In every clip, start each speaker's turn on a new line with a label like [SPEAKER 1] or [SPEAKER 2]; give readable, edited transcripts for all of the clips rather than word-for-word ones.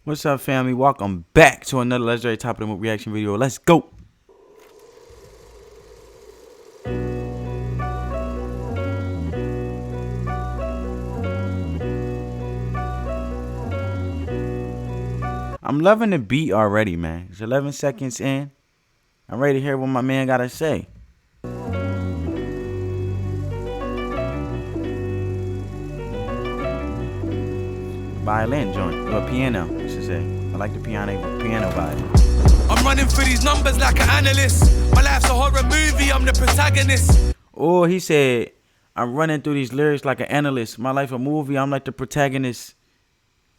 [SPEAKER 1] What's up, family? Welcome back to another legendary top of the reaction video. Let's go. I'm loving the beat already, man. It's 11 seconds in. I'm ready to hear what my man gotta say. Violin joint, or piano, I should say. I like the piano vibe.
[SPEAKER 2] I'm running through these numbers like an analyst. My life's a horror movie, I'm the protagonist.
[SPEAKER 1] Oh, he said, I'm running through these lyrics like an analyst. My life a movie, I'm like the protagonist.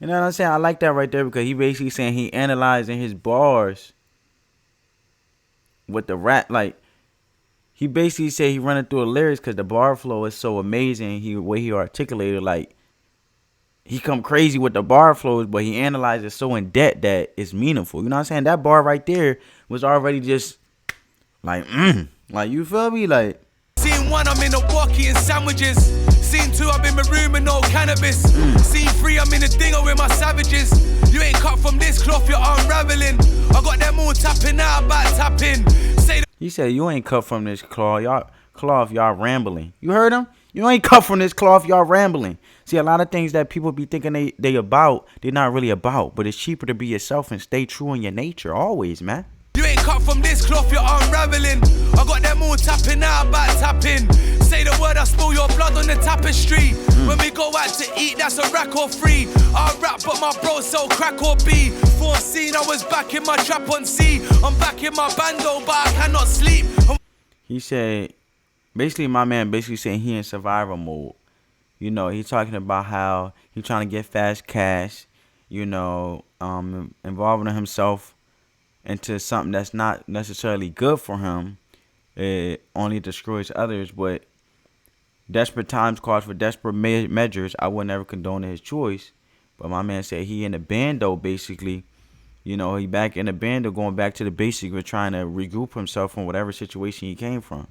[SPEAKER 1] You know what I'm saying? I like that right there because he basically saying he analyzing his bars with the rap. Like, he basically said he running through the lyrics because the bar flow is so amazing. The way he articulated, like, he come crazy with the bar flows, but he analyzes so in depth that it's meaningful. You know what I'm saying? That bar right there was already just like, like, you feel me? Like,
[SPEAKER 2] Scene 1, I'm in a walkie and sandwiches. Scene 2, I'm in my room and no cannabis. Scene 3, I'm in a dinger with my savages. You ain't cut from this cloth, you're unraveling. I got them all tapping out about tapping.
[SPEAKER 1] He said, you ain't cut from this cloth, y'all rambling. You heard him? You ain't cut from this cloth, y'all rambling. See, a lot of things that people be thinking they about, they're not really about. But it's cheaper to be yourself and stay true in your nature always, man.
[SPEAKER 2] You ain't cut from this cloth, you're unraveling. I got them all tapping out about tapping. Say the word, I spill your blood on the tapestry. When we go out to eat, that's a rack or free. I rap, but my bro sell crack or B. 4 scene, I was back in my trap on C. I'm back in my bando, but I cannot sleep.
[SPEAKER 1] He said, basically, my man basically saying he in survival mode. You know, he talking about how he trying to get fast cash, you know, involving himself into something that's not necessarily good for him. It only destroys others, but desperate times calls for desperate measures. I would never condone his choice. But my man said he in the bando, basically. You know, he back in the bando, going back to the basics, with trying to regroup himself from whatever situation he came from.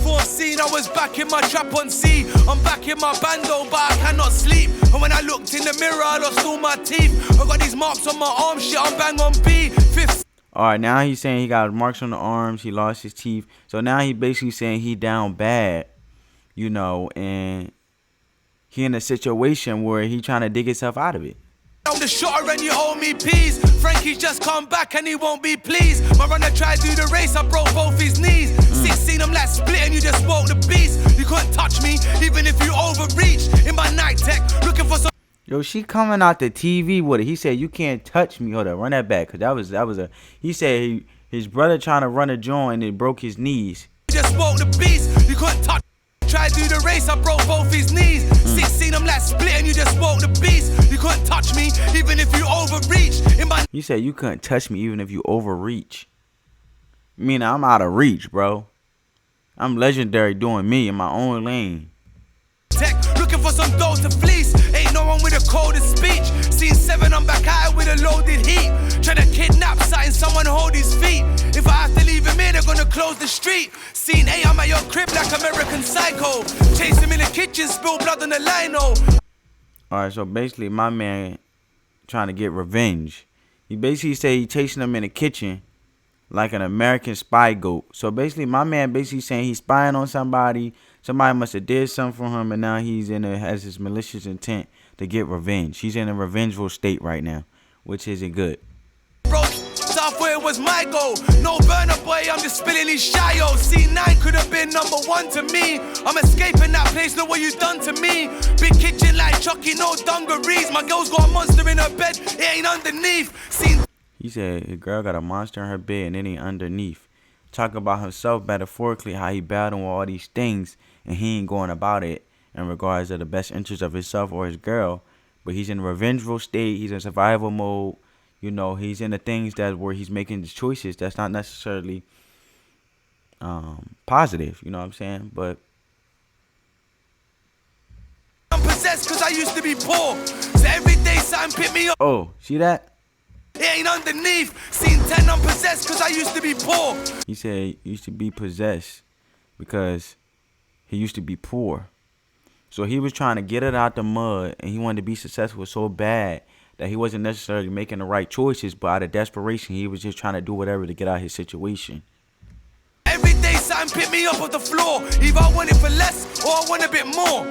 [SPEAKER 2] 4 scene, I was back in my trap on C. I'm back in my bando, but I cannot sleep. And when I looked in the mirror, I lost all my teeth. I got these marks on my arm, shit, I'm bang on B. 5th.
[SPEAKER 1] Alright, now he's saying he got marks on the arms, he lost his teeth. So now he basically saying he down bad, you know, and he in a situation where he trying to dig himself out of it.
[SPEAKER 2] I'm the shotter and you owe me peas. Frankie's just come back and he won't be pleased. My runner tried to do the race, I broke both his knees. 16, I'm like splitting, you just woke the beast. You couldn't touch me, even if you overreach. In my night tech, looking for some.
[SPEAKER 1] Yo, she coming out the TV with it. He said, you can't touch me. Hold on, run that back. Cause that was a, he said his brother trying to run a joint and it broke his knees.
[SPEAKER 2] You just woke the beast, you couldn't touch. Tried to do the race, I broke both his knees. 16, I'm like splitting, you just woke the beast. You couldn't touch me, even if you overreach. In my.
[SPEAKER 1] He said, you couldn't touch me even if you overreach. Meaning I'm out of reach, bro. I'm legendary doing me in my own lane.
[SPEAKER 2] Tech, looking for some dough to fleece. Ain't no one with a coldest speech. Scene 7, I'm back at it with a loaded heat. Trying to kidnap something, someone hold his feet. If I have to leave him here, they're gonna close the street. Scene 8, I'm at your crib like American Psycho. Chase him in the kitchen, spill blood on the lino.
[SPEAKER 1] Alright, so basically my man trying to get revenge. He basically said he chasing him in the kitchen like an American spy goat. So basically my man basically saying he's spying on somebody. Somebody must have did something for him, and now he's has his malicious intent to get revenge. He's in a revengeful state right now, which isn't good.
[SPEAKER 2] Bro, software was my goal. No burner boy, I'm just spilling these shio. C9 could have been #1 to me. I'm escaping that place, look what you done to me. Big kitchen like Chucky, no dungarees. My girl's got a monster in her bed, it ain't underneath. Scene.
[SPEAKER 1] He said his girl got a monster in her bed and it ain't underneath. Talk about himself metaphorically, how he battling with all these things and he ain't going about it in regards to the best interest of himself or his girl. But he's in a revengeful state. He's in survival mode. You know, he's in the things that where he's making the choices that's not necessarily positive. You know what I'm saying? But
[SPEAKER 2] I'm possessed because I used to be poor. So every day something pick me up.
[SPEAKER 1] oh, see that?
[SPEAKER 2] It ain't underneath. Scene 10, I'm possessed because I used to be poor.
[SPEAKER 1] He said he used to be possessed because he used to be poor. So he was trying to get it out the mud and he wanted to be successful so bad that he wasn't necessarily making the right choices, but out of desperation, he was just trying to do whatever to get out of his situation.
[SPEAKER 2] Every day something pick me up off the floor. Either I want it for less or I want a bit more.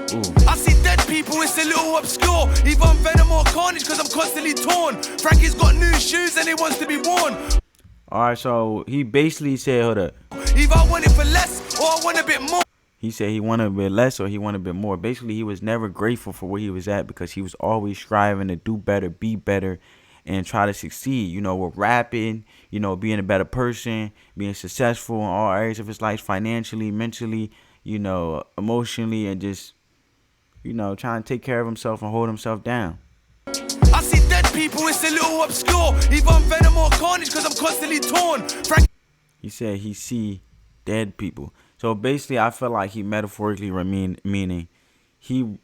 [SPEAKER 2] I see dead people, it's a little obscure. Either I'm venom or carnage cause I'm constantly torn. Frankie's got new shoes and he wants to be worn.
[SPEAKER 1] Alright, so he basically said, hold up.
[SPEAKER 2] Either I want it for less or I want a bit more.
[SPEAKER 1] He said he wanted a bit less or he wanted a bit more. Basically, he was never grateful for where he was at because he was always striving to do better, be better, and try to succeed. You know, with rapping, you know, being a better person, being successful in all areas of his life, financially, mentally, you know, emotionally, and just, you know, trying to take care of himself and hold himself down.
[SPEAKER 2] I see dead people, it's a little obscure. Either I'm venom or carnage cause I'm constantly torn.
[SPEAKER 1] He said he see dead people. So basically, I feel like he metaphorically meaning he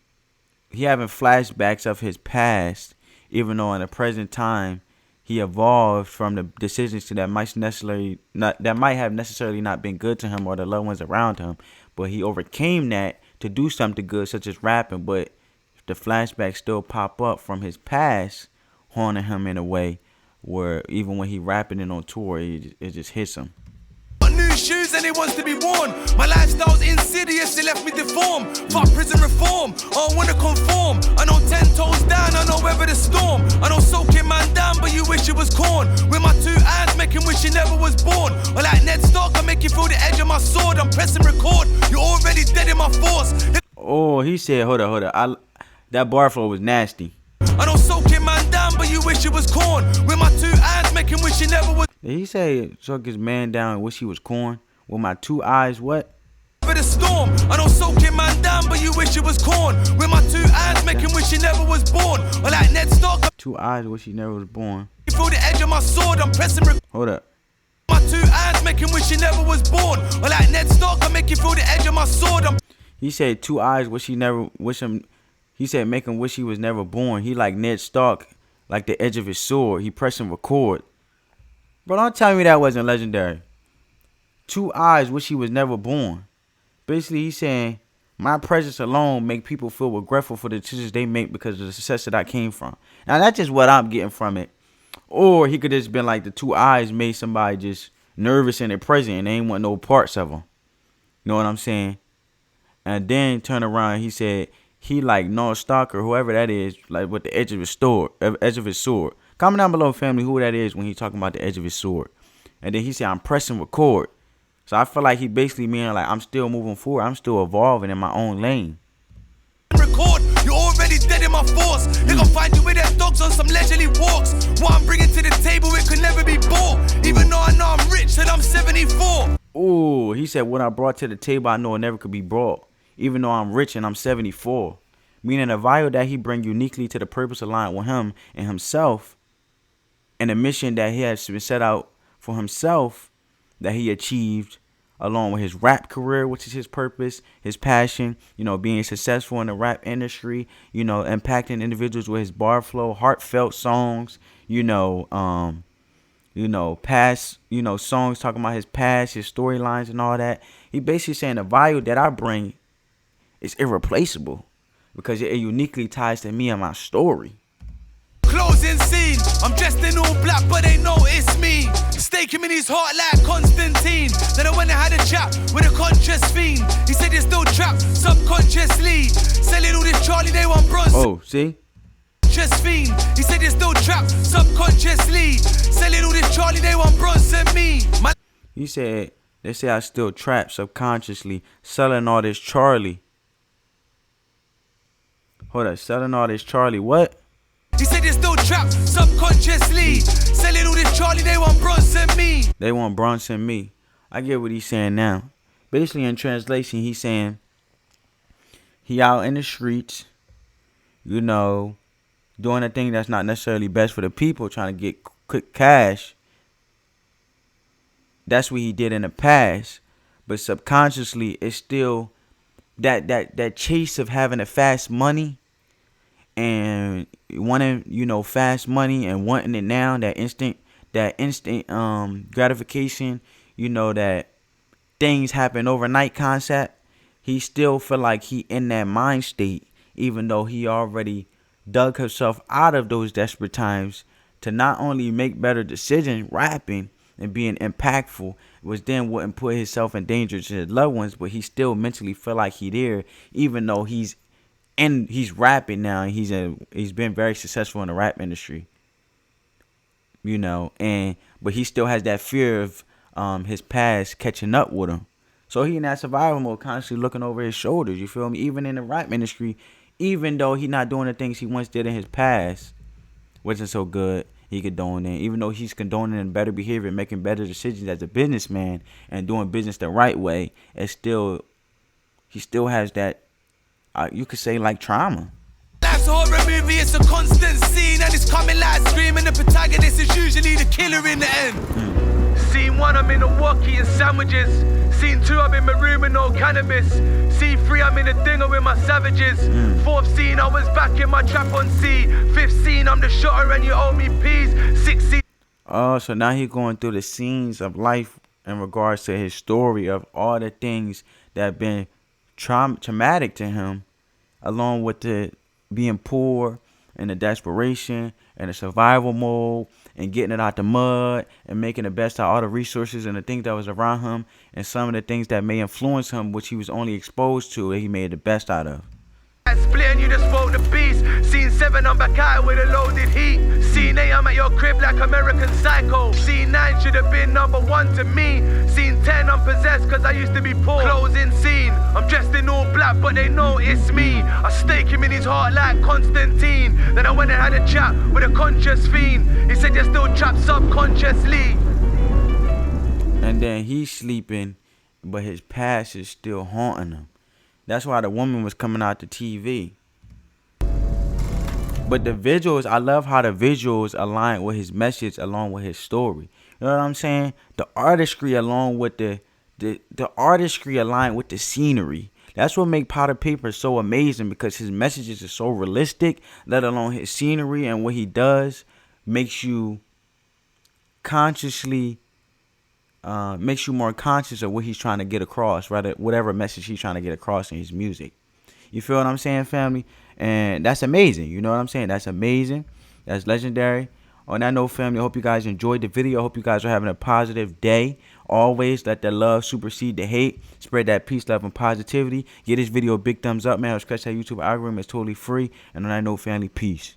[SPEAKER 1] having flashbacks of his past, even though in the present time he evolved from the decisions that might have necessarily not been good to him or the loved ones around him, but he overcame that to do something good, such as rapping. But the flashbacks still pop up from his past, haunting him in a way where even when he rapping it on tour, it just hits him.
[SPEAKER 2] New shoes and it wants to be worn. My lifestyle's insidious, it left me deformed. Fuck prison reform, I don't wanna conform. I know 10 toes down, I know weather the storm. I know soaking man down, but you wish it was corn. With my two hands, making wish you never was born. Or like Ned Stark, I make you feel the edge of my sword. I'm pressing record, you're already dead in my force.
[SPEAKER 1] Oh, he said, hold up. That bar flow was nasty.
[SPEAKER 2] I know soaking man down, but you wish it was corn. With my two hands, making wish you never was.
[SPEAKER 1] Did he say suck his man down and wish he was corn? With my two eyes, what?
[SPEAKER 2] For the storm, I know soaking man down, but you wish it was corn. With my two hands, making wish you never was born. Or like Ned Stark,
[SPEAKER 1] two eyes, wish he never was born.
[SPEAKER 2] You feel the edge of my sword, I'm pressing.
[SPEAKER 1] Hold up.
[SPEAKER 2] My two hands, making wish you never was born. Or like Ned Stark, I make you feel the edge of my sword.
[SPEAKER 1] He said two eyes, he said make him wish he was never born. He like Ned Stark, like the edge of his sword. He pressing record. Bro, don't tell me that wasn't legendary. Two eyes, wish he was never born. Basically, he's saying my presence alone make people feel regretful for the decisions they make because of the success that I came from. Now, that's just what I'm getting from it. Or he could just been like the two eyes made somebody just nervous in their present and they ain't want no parts of them. You know what I'm saying? And then turn around, he said he like North Stalker, whoever that is, like with the edge of his sword. Comment down below, family, who that is when he talking about the edge of his sword. And then he said, I'm pressing record. So I feel like he basically meaning like I'm still moving forward. I'm still evolving in my own lane.
[SPEAKER 2] Record, you're already dead in my force. They gon' find you with their dogs on some leisurely walks. What I'm bringing to the table, it could never be bought. Even though I know I'm rich and I'm 74.
[SPEAKER 1] Ooh, he said what I brought to the table, I know it never could be brought. Even though I'm rich and I'm 74. Meaning the value that he bring uniquely to the purpose aligned with him and himself. And the mission that he has been set out for himself that he achieved along with his rap career, which is his purpose, his passion, you know, being successful in the rap industry, you know, impacting individuals with his bar flow, heartfelt songs, past, songs talking about his past, his storylines and all that. He basically saying the value that I bring is irreplaceable because it uniquely ties to me and my story.
[SPEAKER 2] Closing scene, I'm dressed in all black, but they know it's me. Staking in his heart like Constantine. Then I went and had a chat with a conscious fiend. He said you're still trapped subconsciously. Selling all this Charlie, they want bronze.
[SPEAKER 1] Oh, see?
[SPEAKER 2] Just fiend. He said you're still trapped subconsciously. Selling all this Charlie, they want bronze and me.
[SPEAKER 1] He said, they say I still trapped subconsciously. Selling all this Charlie. Hold up, selling all this Charlie, what?
[SPEAKER 2] He said you're still trapped subconsciously. Selling all this Charlie, they want bronze and me.
[SPEAKER 1] They want bronze and me. I get what he's saying now. Basically, in translation, he's saying he out in the streets, doing a thing that's not necessarily best for the people, trying to get quick cash. That's what he did in the past. But subconsciously, it's still that chase of having a fast money. And wanting, fast money and wanting it now, that instant gratification, that things happen overnight concept. He still feel like he in that mind state, even though he already dug himself out of those desperate times to not only make better decisions rapping and being impactful, was then wouldn't put himself in danger to his loved ones, but he still mentally feel like he there, even though he's rapping now and he's been very successful in the rap industry, and but he still has that fear of his past catching up with him. So he in that survival mode, constantly looking over his shoulders. You feel me? Even in the rap industry, even though he not doing the things he once did in his past, wasn't so good, he condoning. Even though he's condoning better behavior, making better decisions as a businessman and doing business the right way, he still has that, you could say, like, trauma.
[SPEAKER 2] Life's a horror movie, it's a constant scene, and it's coming like screaming. The protagonist is usually the killer in the end. Scene 1, I'm in a walk eating sandwiches. Scene 2, I'm in my room with no cannabis. Scene 3, I'm in a dinger with my savages. 4th scene, I was back in my trap on C. 5th scene, I'm the shutter and you owe me peas. 6th scene.
[SPEAKER 1] Oh, so now he's going through the scenes of life in regards to his story of all the things that have been traumatic to him, along with the being poor and the desperation and the survival mode and getting it out the mud and making the best out of all the resources and the things that was around him, and some of the things that may influence him, which he was only exposed to, that he made the best out of.
[SPEAKER 2] Split and you just spoke the beast. Scene 7, I'm back out with a loaded heat. Scene 8, I'm at your crib like American Psycho. Scene 9 should have been number 1 to me. Scene 10, I'm possessed cause I used to be poor. Closing scene, I'm dressed in all black but they know it's me. I stake him in his heart like Constantine. Then I went and had a chat with a conscious fiend. He said you're still trapped subconsciously.
[SPEAKER 1] And then he's sleeping, but his past is still haunting him. That's why the woman was coming out the TV. But the visuals, I love how the visuals align with his message along with his story. You know what I'm saying? The artistry along with the artistry aligned with the scenery. That's what makes Payper so amazing, because his messages are so realistic, let alone his scenery, and what he does makes you more conscious of what he's trying to get across, rather whatever message he's trying to get across in his music. You feel what I'm saying, family? And that's amazing. You know what I'm saying? That's amazing. That's legendary. On that note, family, I hope you guys enjoyed the video. I hope you guys are having a positive day. Always let the love supersede the hate. Spread that peace, love, and positivity. Give this video a big thumbs up, man. Scratch that YouTube algorithm. It's totally free. And on that note, family, peace.